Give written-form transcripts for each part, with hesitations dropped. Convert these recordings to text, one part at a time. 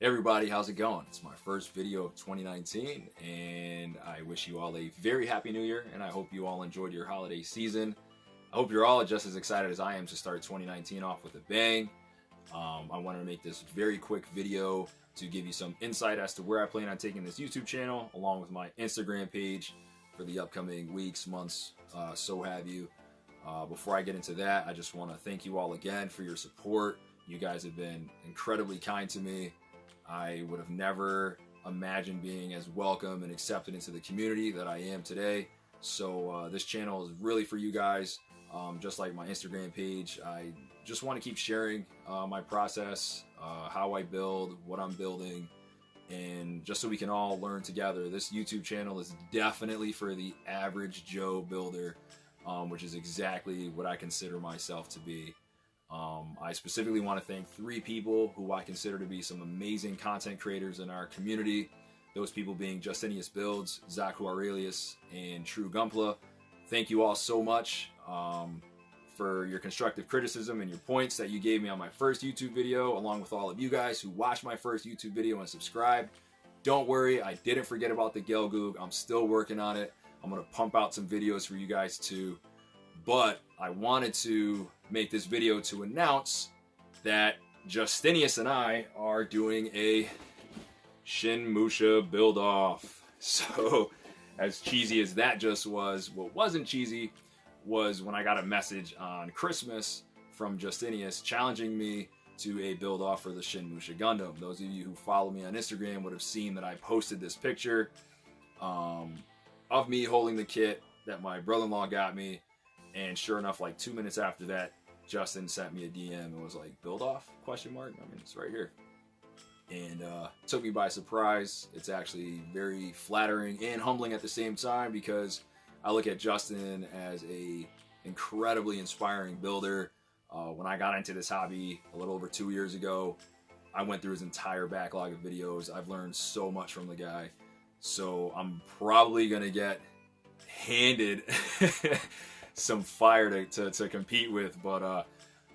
Hey everybody, how's it going? It's my first video of 2019 and I wish you all a very happy new year and I hope you all enjoyed your holiday season. I hope you're all just as excited as I am to start 2019 off with a bang. I wanted to make this very quick video to give you some insight as to where I plan on taking this YouTube channel along with my Instagram page for the upcoming weeks, months, so have you. Before I get into that, I just want to thank you all again for your support. You guys have been incredibly kind to me. I would have never imagined being as welcome and accepted into the community that I am today. So this channel is really for you guys, just like my Instagram page. I just want to keep sharing my process, how I build, what I'm building, and just so we can all learn together. This YouTube channel is definitely for the average Joe builder, which is exactly what I consider myself to be. I specifically want to thank 3 people who I consider to be some amazing content creators in our community. Those people being Justiniusbuilds, Zaku Aurelius, and True Gunpla. Thank you all so much for your constructive criticism and your points that you gave me on my first YouTube video, along with all of you guys who watched my first YouTube video and subscribed. Don't worry, I didn't forget about the Gelgoog. I'm still working on it. I'm going to pump out some videos for you guys too. But I wanted to make this video to announce that Justinius and I are doing a Shin Musha build off. So as cheesy as that just was, what wasn't cheesy was when I got a message on Christmas from Justinius challenging me to a build off for the Shin Musha Gundam. Those of you who follow me on Instagram would have seen that I posted this picture of me holding the kit that my brother-in-law got me. And sure enough, like 2 minutes after that, Justin sent me a DM and was like, build off? Question mark? I mean, it's right here. And took me by surprise. It's actually very flattering and humbling at the same time because I look at Justin as a incredibly inspiring builder. When I got into this hobby a little over 2 years ago, I went through his entire backlog of videos. I've learned so much from the guy. So I'm probably going to get handed some fire to compete with, but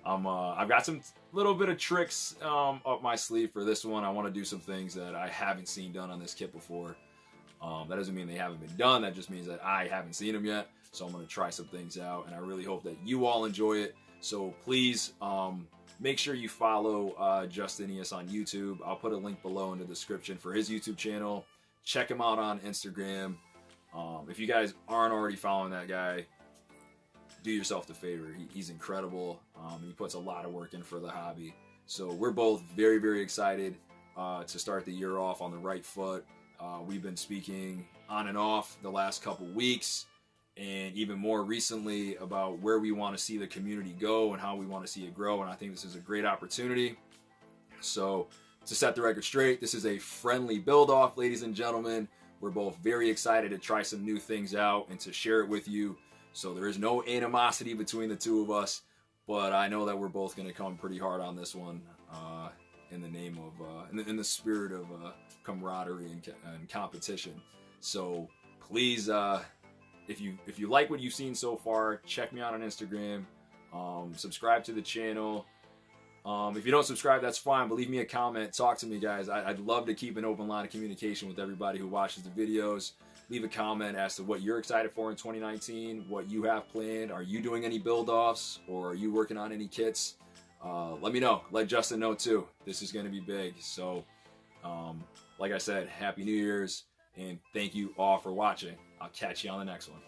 I've got some little bit of tricks up my sleeve for this one. I want to do some things that I haven't seen done on this kit before. That doesn't mean they haven't been done. That just means that I haven't seen them yet. So I'm going to try some things out, and I really hope that you all enjoy it. So please make sure you follow Justinius on YouTube. I'll put a link below in the description for his YouTube channel. Check him out on Instagram. If you guys aren't already following that guy, do yourself the favor. He's incredible. He puts a lot of work in for the hobby. So we're both very, very excited to start the year off on the right foot. We've been speaking on and off the last couple weeks, and even more recently about where we want to see the community go and how we want to see it grow. And I think this is a great opportunity. So to set the record straight, this is a friendly build off, ladies and gentlemen. We're both very excited to try some new things out and to share it with you. So there is no animosity between the two of us, but I know that we're both going to come pretty hard on this one in the name of, in the spirit of camaraderie and competition. So please, if you like what you've seen so far, check me out on Instagram, subscribe to the channel. If you don't subscribe, that's fine, but leave me a comment. Talk to me, guys. I'd love to keep an open line of communication with everybody who watches the videos. Leave a comment as to what you're excited for in 2019, what you have planned. Are you doing any build-offs, or are you working on any kits? Let me know. Let Justin know, too. This is going to be big. So, like I said, Happy New Year's, and thank you all for watching. I'll catch you on the next one.